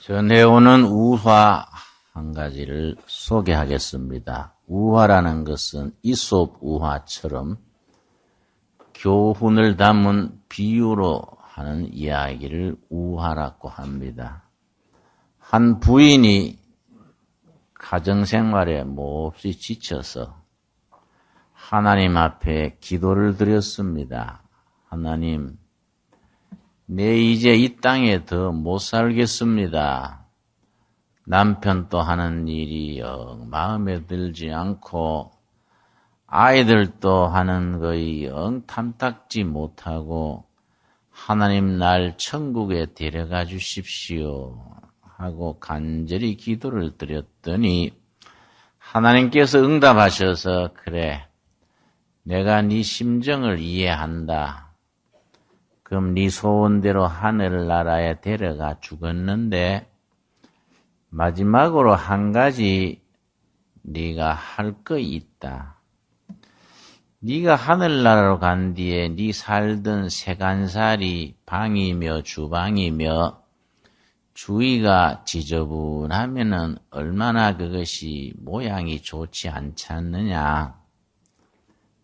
전해오는 우화 한 가지를 소개하겠습니다. 우화라는 것은 이솝 우화처럼 교훈을 담은 비유로 하는 이야기를 우화라고 합니다. 한 부인이 가정생활에 몹시 지쳐서 하나님 앞에 기도를 드렸습니다. 하나님, 내 이제 이 땅에 더 못 살겠습니다. 남편도 하는 일이 영 마음에 들지 않고 아이들도 하는 거이 영 탐탁지 못하고 하나님 날 천국에 데려가 주십시오 하고 간절히 기도를 드렸더니 하나님께서 응답하셔서 그래, 내가 네 심정을 이해한다. 그럼 네 소원대로 하늘나라에 데려가 죽었는데 마지막으로 한 가지 네가 할 거 있다. 네가 하늘나라로 간 뒤에 네 살던 세간살이 방이며 주방이며 주위가 지저분하면은 얼마나 그것이 모양이 좋지 않지 않느냐.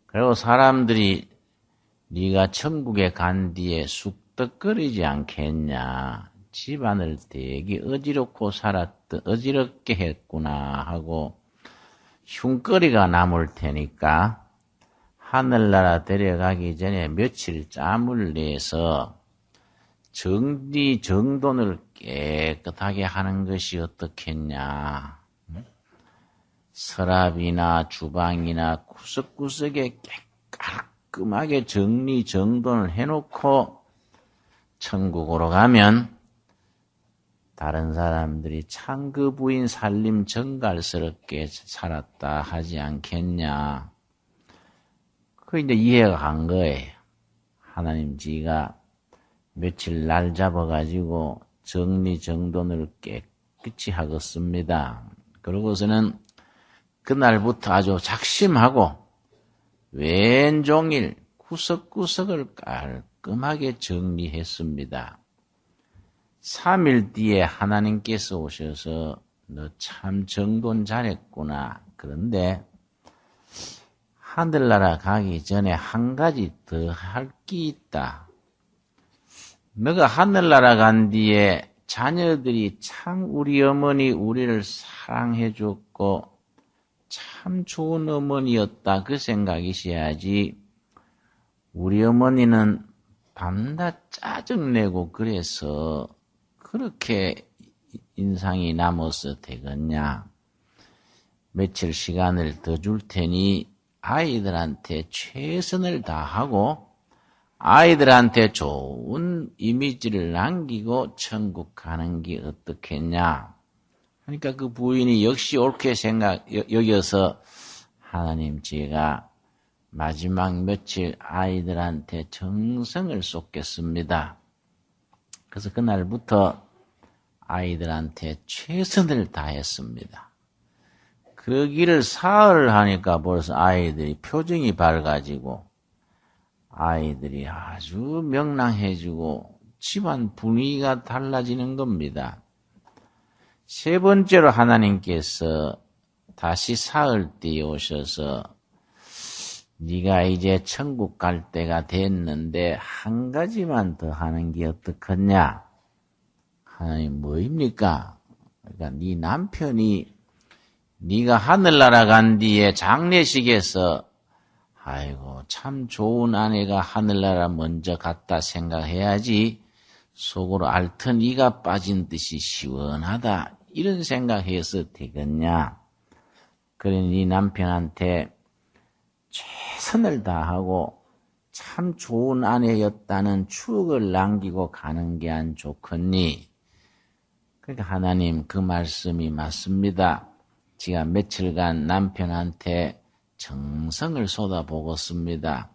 그리고 사람들이 네가 천국에 간 뒤에 쑥덕거리지 않겠냐. 집안을 되게 어지럽고 어지럽게 했구나 하고 흉거리가 남을 테니까 하늘나라 데려가기 전에 며칠 짬을 내서 정돈을 깨끗하게 하는 것이 어떻겠냐. 서랍이나 주방이나 구석구석에 깔끔하게 정돈을 해놓고 천국으로 가면 다른 사람들이 참 그 부인 살림 정갈스럽게 살았다 하지 않겠냐. 그 이제 이해가 간 거예요. 하나님 지가 며칠 날 잡아가지고 정돈을 깨끗이 하겠습니다. 그러고서는 그날부터 아주 작심하고 왼종일 구석구석을 깔끔하게 정리했습니다. 3일 뒤에 하나님께서 오셔서 너 참 정돈 잘했구나. 그런데 하늘나라 가기 전에 한 가지 더 할 게 있다. 너가 하늘나라 간 뒤에 자녀들이 참 우리 어머니 우리를 사랑해 줬고 참 좋은 어머니였다 그 생각이셔야지. 우리 어머니는 밤낮 짜증내고 그래서 그렇게 인상이 남아서 되겠냐. 며칠 시간을 더 줄 테니 아이들한테 최선을 다하고 아이들한테 좋은 이미지를 남기고 천국 가는 게 어떻겠냐. 그러니까 그 부인이 역시 옳게 여겨서 하나님 제가 마지막 며칠 아이들한테 정성을 쏟겠습니다. 그래서 그날부터 아이들한테 최선을 다했습니다. 그러기를 사흘을 하니까 벌써 아이들이 표정이 밝아지고 아이들이 아주 명랑해지고 집안 분위기가 달라지는 겁니다. 세 번째로 하나님께서 다시 사흘 뒤에 오셔서 네가 이제 천국 갈 때가 됐는데 한 가지만 더 하는 게 어떻겠냐? 하나님 뭐입니까? 그러니까 네 남편이 네가 하늘나라 간 뒤에 장례식에서 아이고 참 좋은 아내가 하늘나라 먼저 갔다 생각해야지 속으로 앓던 이가 빠진 듯이 시원하다 이런 생각해서 되겠냐? 그러니 네 남편한테 최선을 다하고 참 좋은 아내였다는 추억을 남기고 가는 게 안 좋겠니? 그러니까 하나님 그 말씀이 맞습니다. 제가 며칠간 남편한테 정성을 쏟아보겠습니다.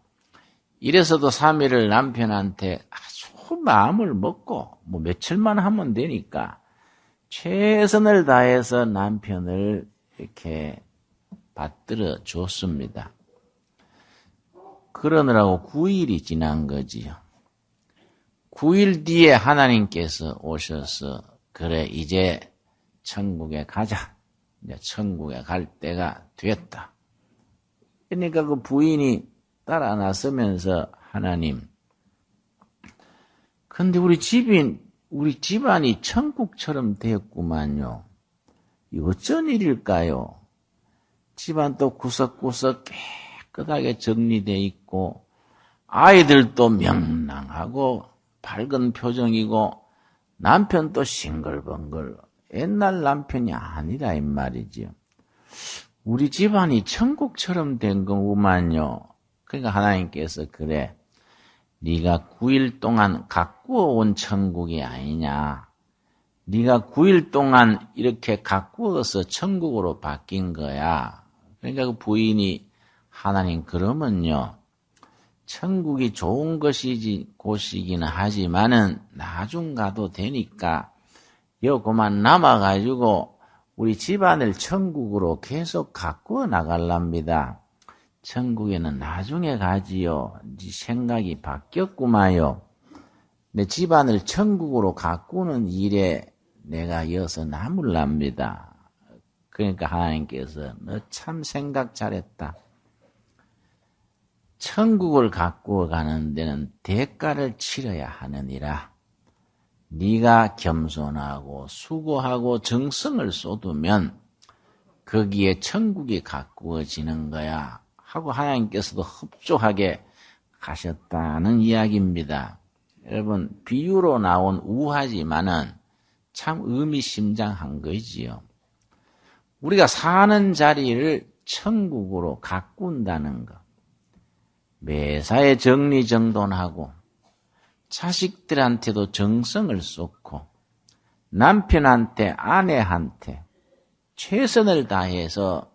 이래서도 3일을 남편한테 아주 마음을 먹고 뭐 며칠만 하면 되니까 최선을 다해서 남편을 이렇게 받들어 줬습니다. 그러느라고 9일이 지난 거지요. 9일 뒤에 하나님께서 오셔서 그래 이제 천국에 가자. 이제 천국에 갈 때가 됐다. 그러니까 그 부인이 따라 나서면서 하나님, 근데 우리 집안이 천국처럼 되었구만요. 이 어쩐 일일까요? 집안도 구석구석 깨끗하게 정리되어 있고 아이들도 명랑하고 밝은 표정이고 남편도 싱글벙글 옛날 남편이 아니라 이 말이지요. 우리 집안이 천국처럼 된 거구만요. 그러니까 하나님께서 그래 네가 9일 동안 가꾸어 온 천국이 아니냐. 네가 9일 동안 이렇게 가꾸어서 천국으로 바뀐 거야. 그러니까 그 부인이 하나님 그러면요. 천국이 좋은 곳이기는 하지만은 나중 가도 되니까 여기만 남아가지고 우리 집안을 천국으로 계속 가꾸어 나갈랍니다. 천국에는 나중에 가지요. 네 생각이 바뀌었구마요. 내 집안을 천국으로 가꾸는 일에 내가 이어서 남을랍니다. 그러니까 하나님께서 너 참 생각 잘했다. 천국을 가꾸어 가는 데는 대가를 치러야 하느니라. 네가 겸손하고 수고하고 정성을 쏟으면 거기에 천국이 가꾸어지는 거야. 하고 하나님께서도 협조하게 가셨다는 이야기입니다. 여러분 비유로 나온 우화지만은 참 의미심장한 거지요. 우리가 사는 자리를 천국으로 가꾼다는 것. 매사에 정리정돈하고 자식들한테도 정성을 쏟고 남편한테 아내한테 최선을 다해서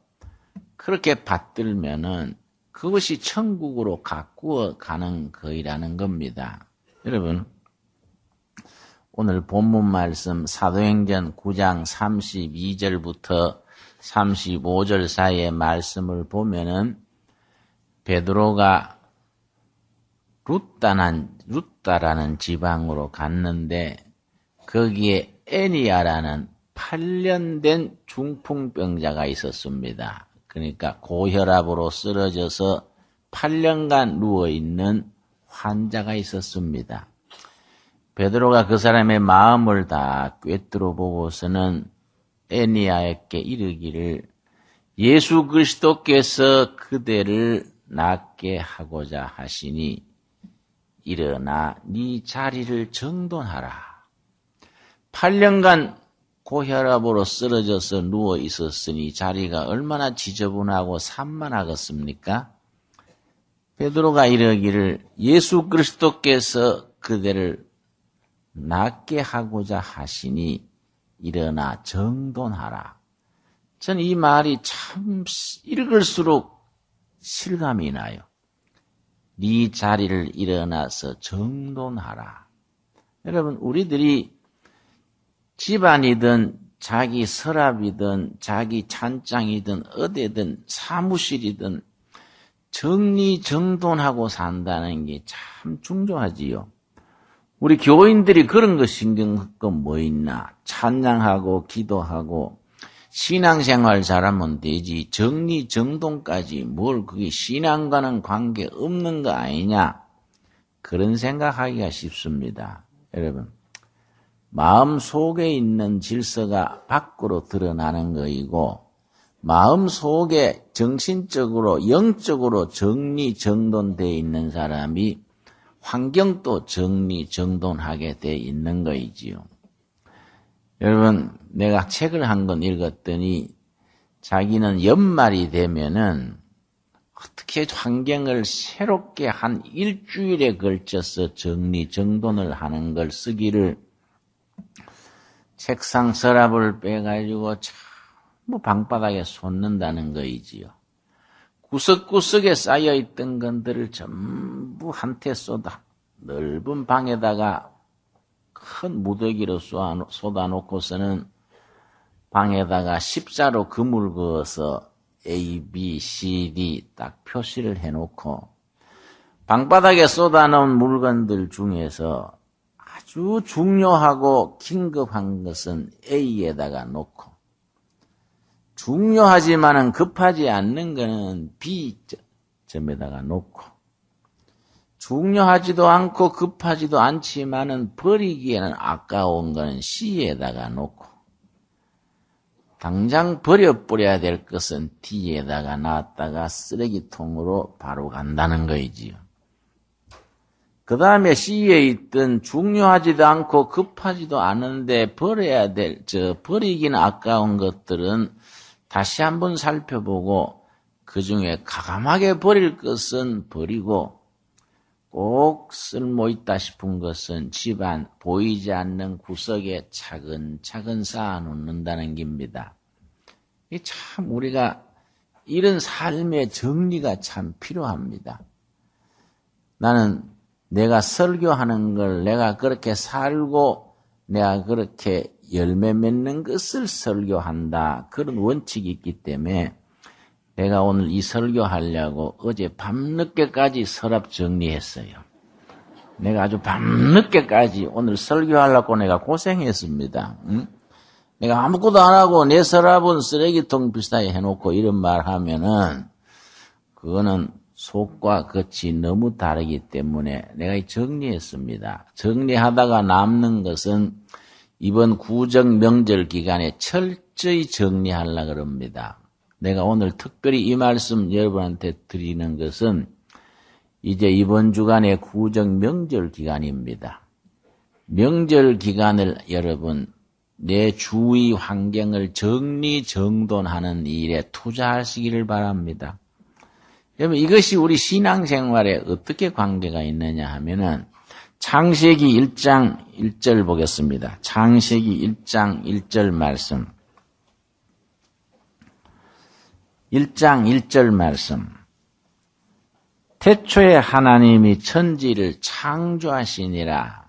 그렇게 받들면은 그것이 천국으로 가꾸어 가는 거이라는 겁니다. 여러분 오늘 본문 말씀 사도행전 9장 32절부터 35절 사이의 말씀을 보면은 베드로가 루따라는 지방으로 갔는데 거기에 애니야라는 8년 된 중풍병자가 있었습니다. 그러니까 고혈압으로 쓰러져서 8년간 누워있는 환자가 있었습니다. 베드로가 그 사람의 마음을 다 꿰뚫어 보고서는 애니야에게 이르기를 예수 그리스도께서 그대를 낫게 하고자 하시니 일어나 네 자리를 정돈하라. 8년간 고혈압으로 쓰러져서 누워 있었으니 자리가 얼마나 지저분하고 산만하겠습니까? 베드로가 이르기를 예수 그리스도께서 그대를 낫게 하고자 하시니 일어나 정돈하라. 저는 이 말이 참 읽을수록 실감이 나요. 네 자리를 일어나서 정돈하라. 여러분 우리들이 집안이든 자기 서랍이든 자기 찬장이든 어디든 사무실이든 정리정돈하고 산다는 게 참 중요하지요. 우리 교인들이 그런 거 신경 쓸 건 뭐 있나? 찬양하고 기도하고 신앙생활 잘하면 되지 정리정돈까지 뭘 그게 신앙과는 관계 없는 거 아니냐? 그런 생각하기가 쉽습니다. 여러분 마음 속에 있는 질서가 밖으로 드러나는 거이고 마음 속에 정신적으로 영적으로 정리정돈되어 있는 사람이 환경도 정리정돈하게 돼 있는 거이지요. 여러분 내가 책을 한 권 읽었더니 자기는 연말이 되면은 어떻게 환경을 새롭게 한 일주일에 걸쳐서 정리정돈을 하는 걸 쓰기를 책상 서랍을 빼가지고 전부 방바닥에 쏟는다는 거이지요. 구석구석에 쌓여있던 것들을 전부 한테 쏟아 넓은 방에다가 큰 무더기로 쏟아놓고서는 방에다가 십자로 금을 그어서 A, B, C, D 딱 표시를 해놓고 방바닥에 쏟아놓은 물건들 중에서 아주 중요하고 긴급한 것은 A에다가 놓고, 중요하지만은 급하지 않는 것은 B점에다가 놓고, 중요하지도 않고 급하지도 않지만은 버리기에는 아까운 것은 C에다가 놓고, 당장 버려버려야 될 것은 D에다가 놨다가 쓰레기통으로 바로 간다는 거이지요. 그 다음에 C에 있던 중요하지도 않고 급하지도 않은데 버리기는 아까운 것들은 다시 한번 살펴보고 그 중에 가감하게 버릴 것은 버리고 꼭 쓸모있다 싶은 것은 집안 보이지 않는 구석에 차근차근 쌓아놓는다는 겁니다. 참 우리가 이런 삶의 정리가 참 필요합니다. 나는 내가 설교하는 걸 내가 그렇게 살고 내가 그렇게 열매 맺는 것을 설교한다. 그런 원칙이 있기 때문에 내가 오늘 이 설교하려고 어제 밤늦게까지 서랍 정리했어요. 내가 아주 밤늦게까지 오늘 설교하려고 내가 고생했습니다. 응? 내가 아무것도 안 하고 내 서랍은 쓰레기통 비슷하게 해놓고 이런 말 하면은 그거는 속과 겉이 너무 다르기 때문에 내가 정리했습니다. 정리하다가 남는 것은 이번 구정 명절 기간에 철저히 정리하려고 합니다. 내가 오늘 특별히 이 말씀 여러분한테 드리는 것은 이제 이번 주간의 구정 명절 기간입니다. 명절 기간을 여러분 내 주위 환경을 정리정돈하는 일에 투자하시기를 바랍니다. 여러분 이것이 우리 신앙생활에 어떻게 관계가 있느냐 하면은 창세기 1장 1절 보겠습니다. 창세기 1장 1절 말씀. 1장 1절 말씀. 태초에 하나님이 천지를 창조하시니라.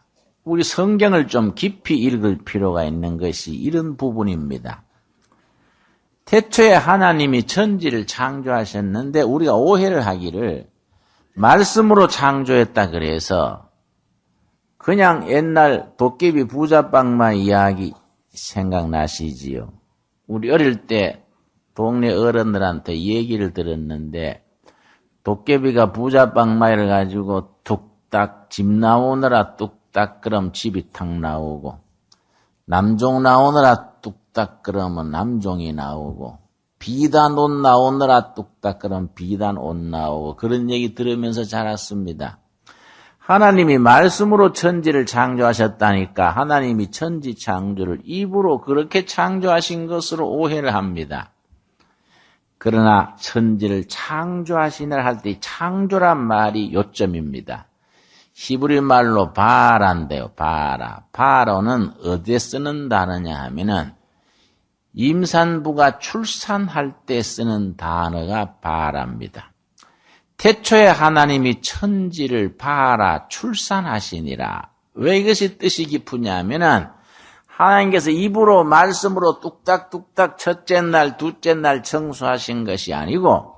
우리 성경을 좀 깊이 읽을 필요가 있는 것이 이런 부분입니다. 태초에 하나님이 천지를 창조하셨는데 우리가 오해를 하기를 말씀으로 창조했다 그래서 그냥 옛날 도깨비 부자빵마 이야기 생각나시지요. 우리 어릴 때 동네 어른들한테 얘기를 들었는데 도깨비가 부자빵마를 가지고 뚝딱 집 나오느라 뚝딱 그럼 집이 탁 나오고 남종 나오느라 뚝딱 그러면 남종이 나오고 비단 옷 나오느라 뚝딱 그럼 비단 옷 나오고 그런 얘기 들으면서 자랐습니다. 하나님이 말씀으로 천지를 창조하셨다니까 하나님이 천지 창조를 입으로 그렇게 창조하신 것으로 오해를 합니다. 그러나 천지를 창조하시느라 할 때 창조란 말이 요점입니다. 히브리 말로 바라인데요. 바라는 어디에 쓰는 단어냐 하면은 임산부가 출산할 때 쓰는 단어가 바라입니다. 태초에 하나님이 천지를 바라 출산하시니라. 왜 이것이 뜻이 깊으냐 하면은 하나님께서 입으로 말씀으로 뚝딱뚝딱 첫째 날 둘째 날 청소하신 것이 아니고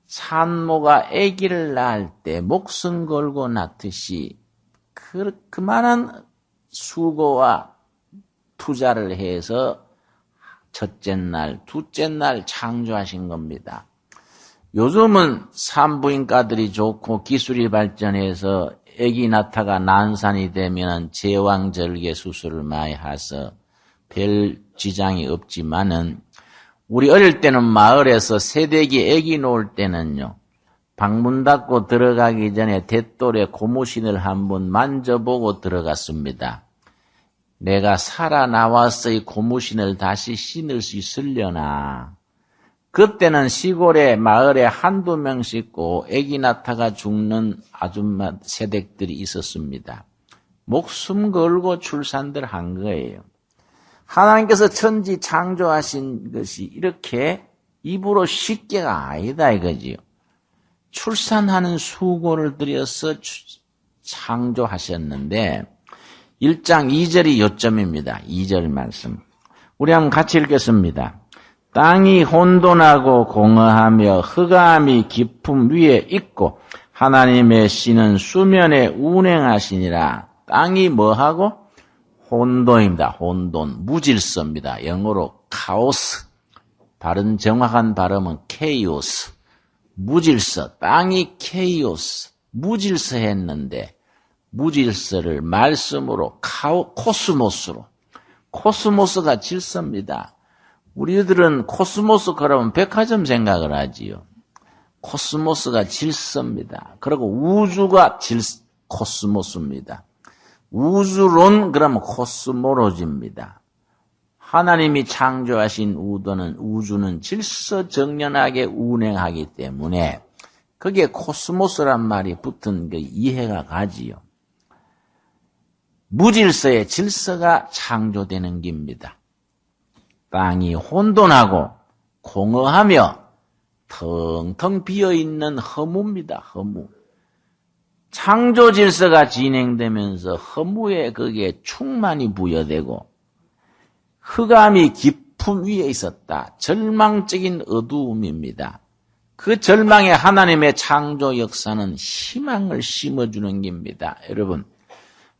산모가 아기를 낳을 때 목숨 걸고 낳듯이 그만한 수고와 투자를 해서 첫째 날 둘째 날 창조하신 겁니다. 요즘은 산부인과들이 좋고 기술이 발전해서 아기 낳다가 난산이 되면 제왕절개 수술을 많이 해서 별 지장이 없지만은 우리 어릴 때는 마을에서 새댁이 아기 놓을 때는요. 방문 닫고 들어가기 전에 대돌에 고무신을 한번 만져보고 들어갔습니다. 내가 살아나와서 이 고무신을 다시 신을 수 있으려나. 그때는 시골에 마을에 한두 명 씻고 아기 낳다가 죽는 아줌마 새댁들이 있었습니다. 목숨 걸고 출산들 한 거예요. 하나님께서 천지 창조하신 것이 이렇게 입으로 쉽게가 아니다 이거지요. 출산하는 수고를 들여서 창조하셨는데 1장 2절이 요점입니다. 2절 말씀. 우리 한번 같이 읽겠습니다. 땅이 혼돈하고 공허하며 흑암이 깊음 위에 있고 하나님의 신은 수면에 운행하시니라. 땅이 뭐하고? 혼돈입니다. 혼돈, 무질서입니다. 영어로 카오스. 발음 정확한 발음은 케이오스. 무질서, 땅이 케이오스, 무질서했는데 무질서를 말씀으로 코스모스로. 코스모스가 질서입니다. 우리들은 코스모스 그러면 백화점 생각을 하지요. 코스모스가 질서입니다. 그리고 우주가 코스모스입니다. 우주론 그러면 코스모로지입니다. 하나님이 창조하신 우주는 질서정연하게 운행하기 때문에 거기에 코스모스란 말이 붙은 그 이해가 가지요. 무질서의 질서가 창조되는 겁니다. 땅이 혼돈하고 공허하며 텅텅 비어있는 허무입니다. 허무. 창조 질서가 진행되면서 허무에 거기에 충만이 부여되고 흑암이 깊음 위에 있었다. 절망적인 어두움입니다. 그 절망에 하나님의 창조 역사는 희망을 심어주는 겁니다. 여러분,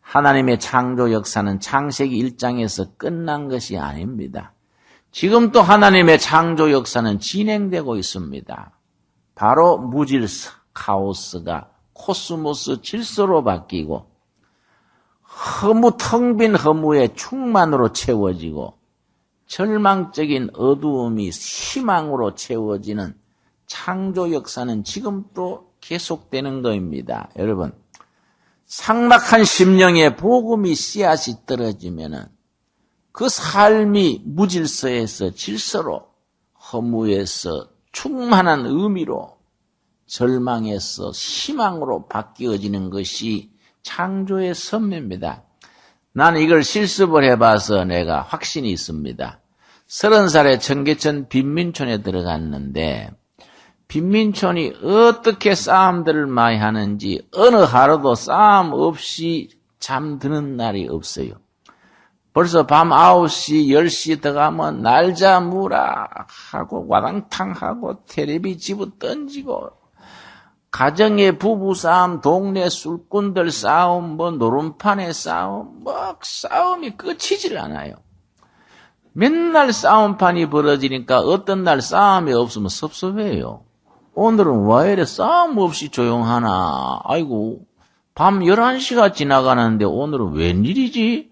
하나님의 창조 역사는 창세기 1장에서 끝난 것이 아닙니다. 지금 또 하나님의 창조 역사는 진행되고 있습니다. 바로 무질서, 카오스가 코스모스 질서로 바뀌고 텅 빈 허무의 충만으로 채워지고 절망적인 어두움이 희망으로 채워지는 창조 역사는 지금 또 계속되는 것입니다. 여러분, 삭막한 심령에 복음이 씨앗이 떨어지면은 그 삶이 무질서에서 질서로, 허무에서 충만한 의미로, 절망에서 희망으로 바뀌어지는 것이 창조의 선매입니다. 나는 이걸 실습을 해봐서 내가 확신이 있습니다. 30살에 청계천 빈민촌에 들어갔는데 빈민촌이 어떻게 싸움들을 많이 하는지 어느 하루도 싸움 없이 잠드는 날이 없어요. 벌써 밤 9시, 10시 들어가면 날자 무라 하고 와당탕 하고 텔레비 집어 던지고 가정의 부부싸움, 동네 술꾼들 싸움, 노름판의 싸움, 싸움이 끝이질 않아요. 맨날 싸움판이 벌어지니까 어떤 날 싸움이 없으면 섭섭해요. 오늘은 왜 이래 싸움 없이 조용하나? 아이고, 밤 11시가 지나가는데 오늘은 웬일이지?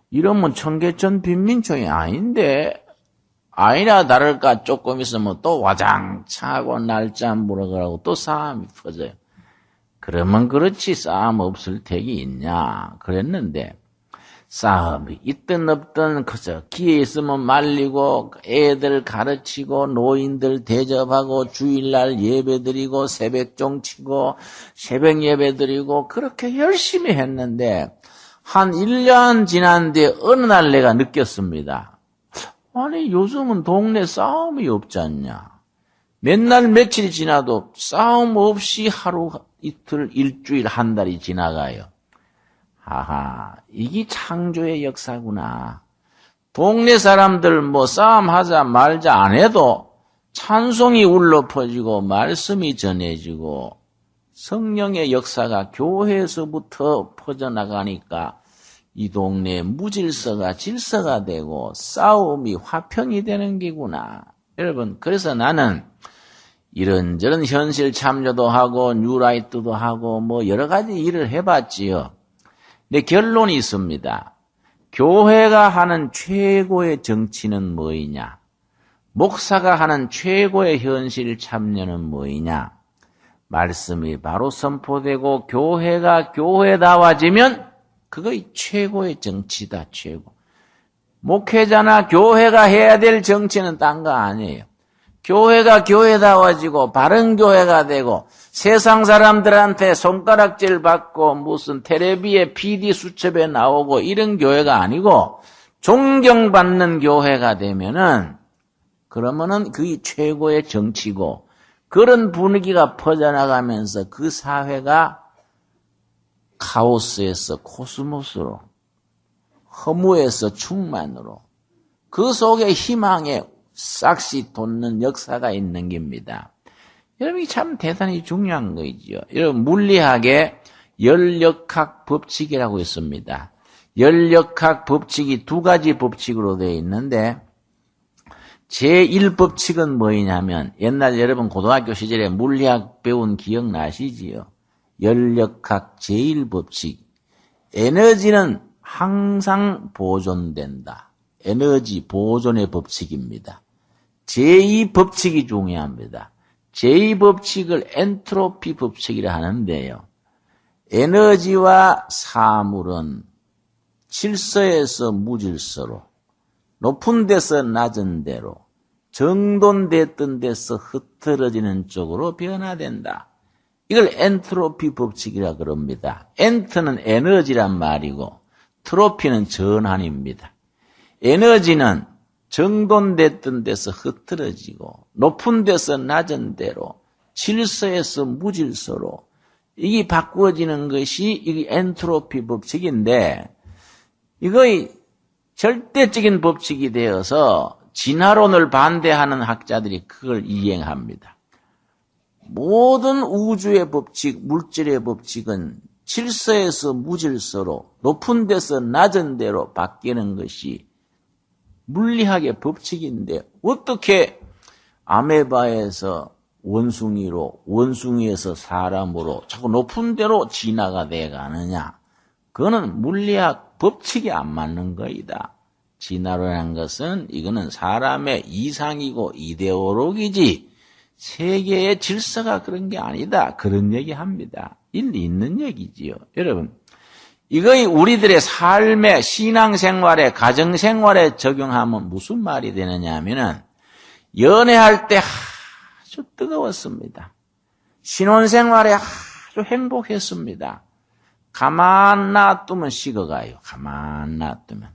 이러면 청계천 빈민촌이 아닌데, 아니나 다를까 조금 있으면 또 와장창하고 날짜 물어가라고 또 싸움이 퍼져요. 그러면 그렇지 싸움 없을 택이 있냐 그랬는데 싸움이 있든 없든 그저 기회 있으면 말리고 애들 가르치고 노인들 대접하고 주일날 예배드리고 새벽종 치고 새벽 예배드리고 그렇게 열심히 했는데 한 1년 지난 뒤에 어느 날 내가 느꼈습니다. 아니 요즘은 동네 싸움이 없지 않냐. 맨날 며칠이 지나도 싸움 없이 하루 이틀 일주일 한 달이 지나가요. 하하, 이게 창조의 역사구나. 동네 사람들 싸움하자 말자 안 해도 찬송이 울려 퍼지고 말씀이 전해지고 성령의 역사가 교회에서부터 퍼져나가니까 이 동네에 무질서가 질서가 되고 싸움이 화평이 되는 게구나. 여러분, 그래서 나는 이런저런 현실 참여도 하고 뉴라이트도 하고 여러 가지 일을 해봤지요. 근데 결론이 있습니다. 교회가 하는 최고의 정치는 뭐이냐? 목사가 하는 최고의 현실 참여는 뭐이냐? 말씀이 바로 선포되고 교회가 교회다워지면 그것이 최고의 정치다, 최고. 목회자나 교회가 해야 될 정치는 딴 거 아니에요. 교회가 교회다워지고 바른 교회가 되고 세상 사람들한테 손가락질 받고 무슨 텔레비에 PD 수첩에 나오고 이런 교회가 아니고 존경받는 교회가 되면은 그러면은 그게 최고의 정치고 그런 분위기가 퍼져나가면서 그 사회가 카오스에서 코스모스로, 허무에서 충만으로, 그 속에 희망에 싹시 돋는 역사가 있는 겁니다. 여러분, 참 대단히 중요한 거죠. 여러분, 물리학에 연력학 법칙이라고 있습니다. 연력학 법칙이 두 가지 법칙으로 되어 있는데 제1법칙은 뭐냐면 옛날 여러분 고등학교 시절에 물리학 배운 기억나시지요? 연력학 제1법칙. 에너지는 항상 보존된다. 에너지 보존의 법칙입니다. 제2법칙이 중요합니다. 제2법칙을 엔트로피 법칙이라 하는데요. 에너지와 사물은 질서에서 무질서로, 높은 데서 낮은 데로, 정돈됐던 데서 흐트러지는 쪽으로 변화된다. 이걸 엔트로피 법칙이라 그럽니다. 엔트는 에너지란 말이고 트로피는 전환입니다. 에너지는 정돈됐던 데서 흐트러지고 높은 데서 낮은 데로 질서에서 무질서로 이게 바꾸어지는 것이 이게 엔트로피 법칙인데 이거의 절대적인 법칙이 되어서 진화론을 반대하는 학자들이 그걸 이행합니다. 모든 우주의 법칙, 물질의 법칙은 질서에서 무질서로 높은 데서 낮은 데로 바뀌는 것이 물리학의 법칙인데 어떻게 아메바에서 원숭이로, 원숭이에서 사람으로 자꾸 높은 데로 진화가 돼가느냐. 그거는 물리학 법칙이 안 맞는 거이다. 진화론이라는 것은 이거는 사람의 이상이고 이데올로기지 세계의 질서가 그런 게 아니다. 그런 얘기합니다. 일리 있는 얘기지요. 여러분, 이거이 우리들의 삶의 신앙생활에 가정생활에 적용하면 무슨 말이 되느냐 하면은 연애할 때 아주 뜨거웠습니다. 신혼생활에 아주 행복했습니다. 가만 놔두면 식어가요. 가만 놔두면.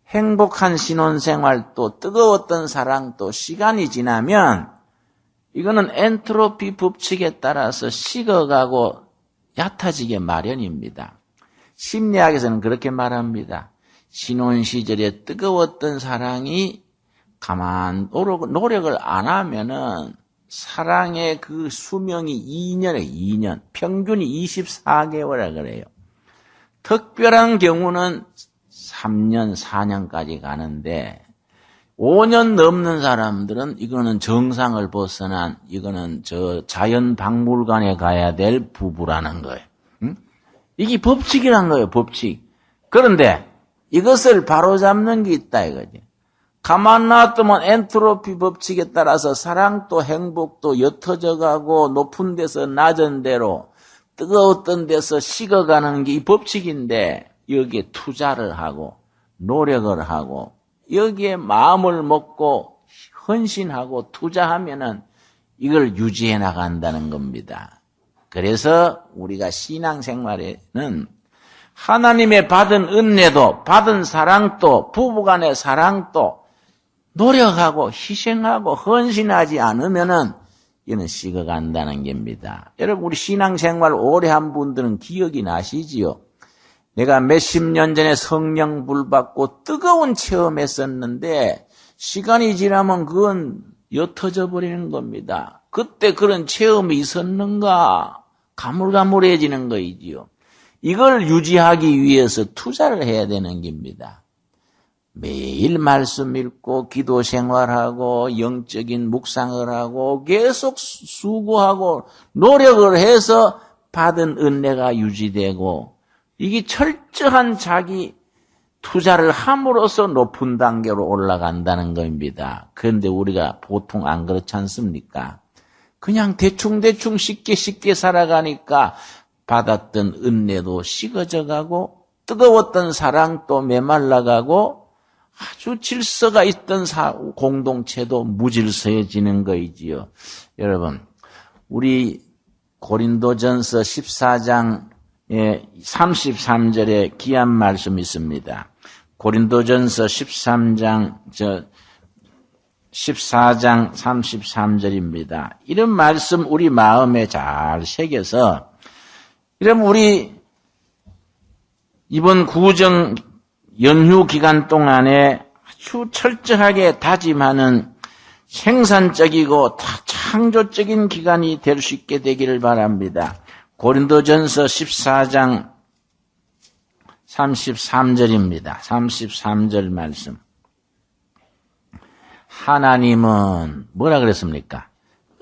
행복한 신혼생활도 뜨거웠던 사랑도 시간이 지나면 이거는 엔트로피 법칙에 따라서 식어가고 얕아지게 마련입니다. 심리학에서는 그렇게 말합니다. 신혼 시절에 뜨거웠던 사랑이 가만 노력을 안 하면은 사랑의 그 수명이 2년, 평균이 24개월이라 그래요. 특별한 경우는 3년, 4년까지 가는데 5년 넘는 사람들은 이거는 정상을 벗어난 이거는 저 자연박물관에 가야 될 부부라는 거예요. 응? 이게 법칙이란 거예요, 법칙. 그런데 이것을 바로잡는 게 있다 이거지. 가만 놔두면 엔트로피 법칙에 따라서 사랑도 행복도 옅어져 가고 높은 데서 낮은 데로 뜨거웠던 데서 식어가는 게 이 법칙인데 여기에 투자를 하고 노력을 하고 여기에 마음을 먹고 헌신하고 투자하면은 이걸 유지해 나간다는 겁니다. 그래서 우리가 신앙생활에는 하나님의 받은 은혜도 받은 사랑도 부부간의 사랑도 노력하고 희생하고 헌신하지 않으면은 이는 식어간다는 겁니다. 여러분 우리 신앙생활 오래 한 분들은 기억이 나시지요? 내가 몇십 년 전에 성령 불 받고 뜨거운 체험했었는데 시간이 지나면 그건 옅어져 버리는 겁니다. 그때 그런 체험이 있었는가? 가물가물해지는 거이지요. 이걸 유지하기 위해서 투자를 해야 되는 겁니다. 매일 말씀 읽고 기도 생활하고 영적인 묵상을 하고 계속 수고하고 노력을 해서 받은 은혜가 유지되고 이게 철저한 자기 투자를 함으로써 높은 단계로 올라간다는 겁니다. 그런데 우리가 보통 안 그렇지 않습니까? 그냥 대충 쉽게 살아가니까 받았던 은혜도 식어져 가고 뜨거웠던 사랑도 메말라가고 아주 질서가 있던 공동체도 무질서해지는 거이지요. 여러분, 우리 고린도전서 14장 33절에 귀한 말씀이 있습니다. 고린도전서 14장 33절입니다. 이런 말씀 우리 마음에 잘 새겨서 이러면 우리 이번 구정 연휴 기간 동안에 아주 철저하게 다짐하는 생산적이고 창조적인 기간이 될 수 있게 되기를 바랍니다. 고린도전서 14장 33절입니다. 33절 말씀. 하나님은 뭐라 그랬습니까?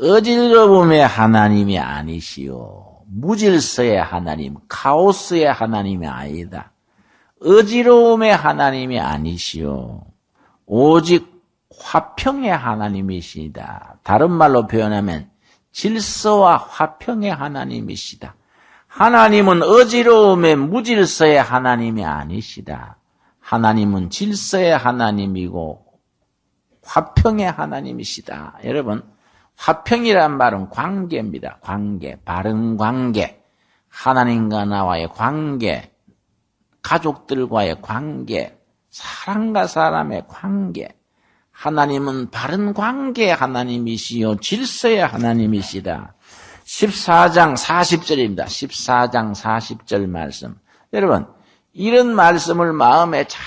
어지러움의 하나님이 아니시오. 무질서의 하나님, 카오스의 하나님이 아니다. 어지러움의 하나님이 아니시오. 오직 화평의 하나님이시다. 다른 말로 표현하면 질서와 화평의 하나님이시다. 하나님은 어지러움의 무질서의 하나님이 아니시다. 하나님은 질서의 하나님이고 화평의 하나님이시다. 여러분, 화평이란 말은 관계입니다. 관계, 바른 관계, 하나님과 나와의 관계, 가족들과의 관계, 사람과 사람의 관계. 하나님은 바른 관계의 하나님이시요 질서의 하나님이시다. 14장 40절입니다. 14장 40절 말씀. 여러분, 이런 말씀을 마음에 잘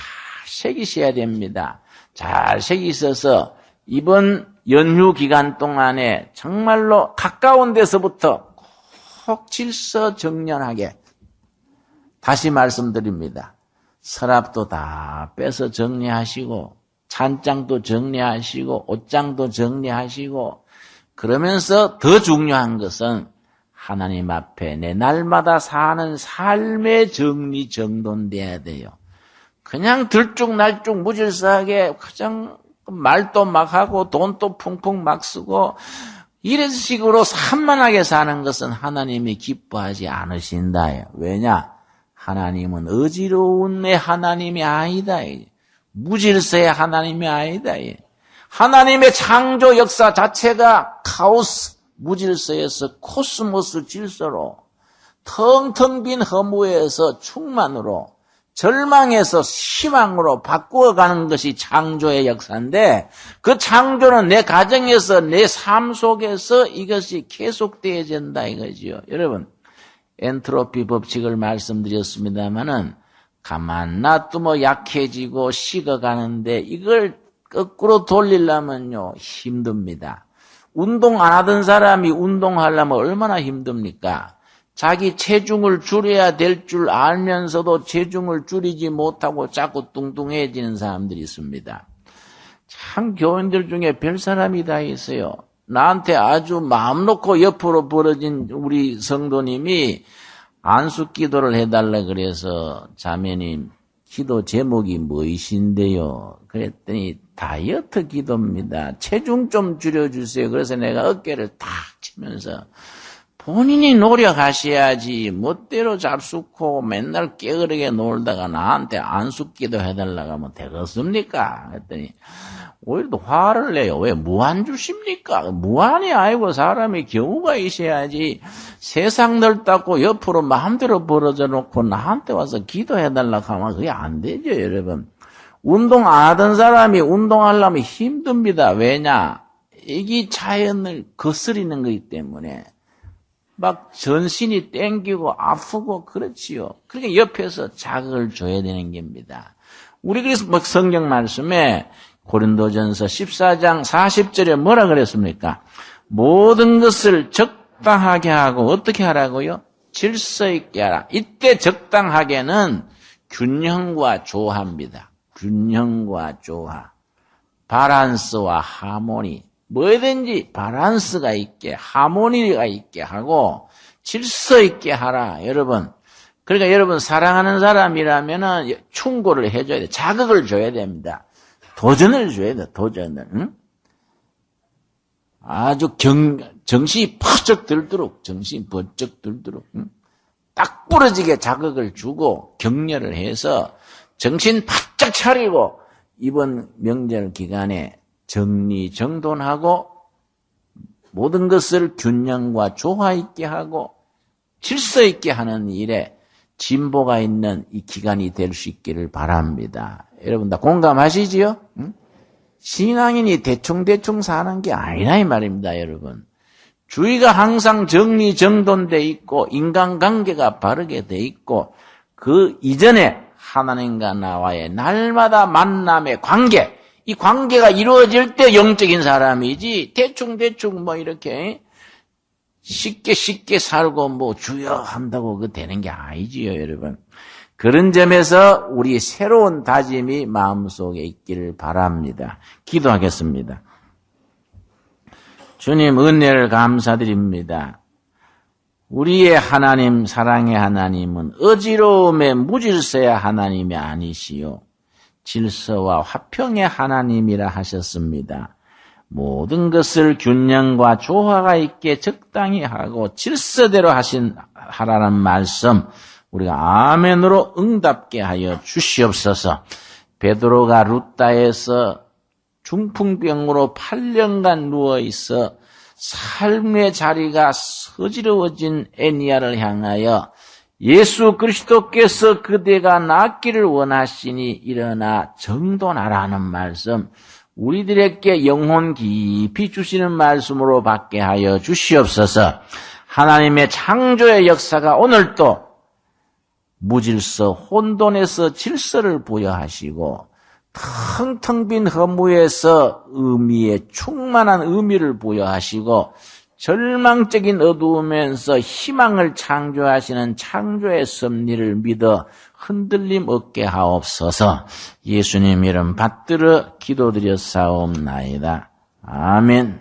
새기셔야 됩니다. 잘 새기셔서 이번 연휴 기간 동안에 정말로 가까운 데서부터 꼭 질서정연하게 다시 말씀드립니다. 서랍도 다 빼서 정리하시고 찬장도 정리하시고 옷장도 정리하시고 그러면서 더 중요한 것은 하나님 앞에 내 날마다 사는 삶의 정리정돈돼야 돼요. 그냥 들쭉날쭉 무질서하게 그냥 말도 막 하고 돈도 풍풍 막 쓰고 이런 식으로 산만하게 사는 것은 하나님이 기뻐하지 않으신다. 왜냐? 하나님은 어지러움의 하나님이 아니다. 무질서의 하나님이 아니다. 하나님의 창조 역사 자체가 카오스, 무질서에서 코스모스 질서로 텅텅 빈 허무에서 충만으로 절망에서 희망으로 바꾸어가는 것이 창조의 역사인데 그 창조는 내 가정에서 내 삶 속에서 이것이 계속되어야 된다 이거지요. 여러분, 엔트로피 법칙을 말씀드렸습니다마는 가만 놔두면 약해지고 식어가는데 이걸 거꾸로 돌리려면요 힘듭니다. 운동 안 하던 사람이 운동하려면 얼마나 힘듭니까? 자기 체중을 줄여야 될 줄 알면서도 체중을 줄이지 못하고 자꾸 뚱뚱해지는 사람들이 있습니다. 참 교인들 중에 별 사람이 다 있어요. 나한테 아주 마음 놓고 옆으로 벌어진 우리 성도님이 안수 기도를 해달라 그래서 자매님 기도 제목이 무엇인데요? 그랬더니 다이어트 기도입니다. 체중 좀 줄여주세요. 그래서 내가 어깨를 탁 치면서 본인이 노력하셔야지 멋대로 잡수고 맨날 깨어르게 놀다가 나한테 안수 기도 해달라고 하면 되겠습니까? 그랬더니 오히려 화를 내요. 왜 무한 주십니까? 무한이 아니고 사람이 경우가 있어야지 세상 넓다고 옆으로 마음대로 벌어져 놓고 나한테 와서 기도해달라고 하면 그게 안 되죠, 여러분. 운동 안 하던 사람이 운동하려면 힘듭니다. 왜냐? 이게 자연을 거스리는 거기 때문에 막 전신이 땡기고 아프고 그렇지요. 그러니까 옆에서 자극을 줘야 되는 겁니다. 우리 그래서 성경 말씀에 고린도전서 14장 40절에 뭐라 그랬습니까? 모든 것을 적당하게 하고 어떻게 하라고요? 질서 있게 하라. 이때 적당하게는 균형과 조화입니다. 균형과 조화. 바란스와 하모니. 뭐든지 바란스가 있게 하모니가 있게 하고 질서 있게 하라. 여러분. 그러니까 여러분 사랑하는 사람이라면은 충고를 해줘야 돼. 자극을 줘야 됩니다. 도전을 줘야 돼. 도전을. 응? 아주 정신이 퍼쩍 들도록 정신이 번쩍 들도록 응? 딱 부러지게 자극을 주고 격려를 해서 정신 바짝 차리고 이번 명절 기간에 정리정돈하고 모든 것을 균형과 조화 있게 하고 질서 있게 하는 일에 진보가 있는 이 기간이 될 수 있기를 바랍니다. 여러분 다 공감하시지요? 응? 신앙인이 대충대충 사는 게 아니라 이 말입니다, 여러분. 주의가 항상 정리정돈돼 있고 인간관계가 바르게 돼 있고 그 이전에 하나님과 나와의 날마다 만남의 관계 이 관계가 이루어질 때 영적인 사람이지 대충 뭐 이렇게 쉽게 살고 뭐 주여 한다고 그 되는 게 아니지요, 여러분. 그런 점에서 우리 새로운 다짐이 마음속에 있기를 바랍니다. 기도하겠습니다. 주님, 은혜를 감사드립니다. 우리의 하나님, 사랑의 하나님은 어지러움의 무질서의 하나님이 아니시요 질서와 화평의 하나님이라 하셨습니다. 모든 것을 균형과 조화가 있게 적당히 하고 질서대로 하라는 말씀 우리가 아멘으로 응답게 하여 주시옵소서. 베드로가 루다에서 중풍병으로 8년간 누워있어 삶의 자리가 서지러워진 애니야를 향하여 예수 그리스도께서 그대가 낫기를 원하시니 일어나 정돈하라는 말씀, 우리들에게 영혼 깊이 주시는 말씀으로 받게 하여 주시옵소서. 하나님의 창조의 역사가 오늘도 무질서 혼돈에서 질서를 부여하시고 텅텅 빈 허무에서 의미에 충만한 의미를 부여하시고 절망적인 어두움에서 희망을 창조하시는 창조의 섭리를 믿어 흔들림 없게 하옵소서. 예수님 이름 받들어 기도드렸사옵나이다. 아멘.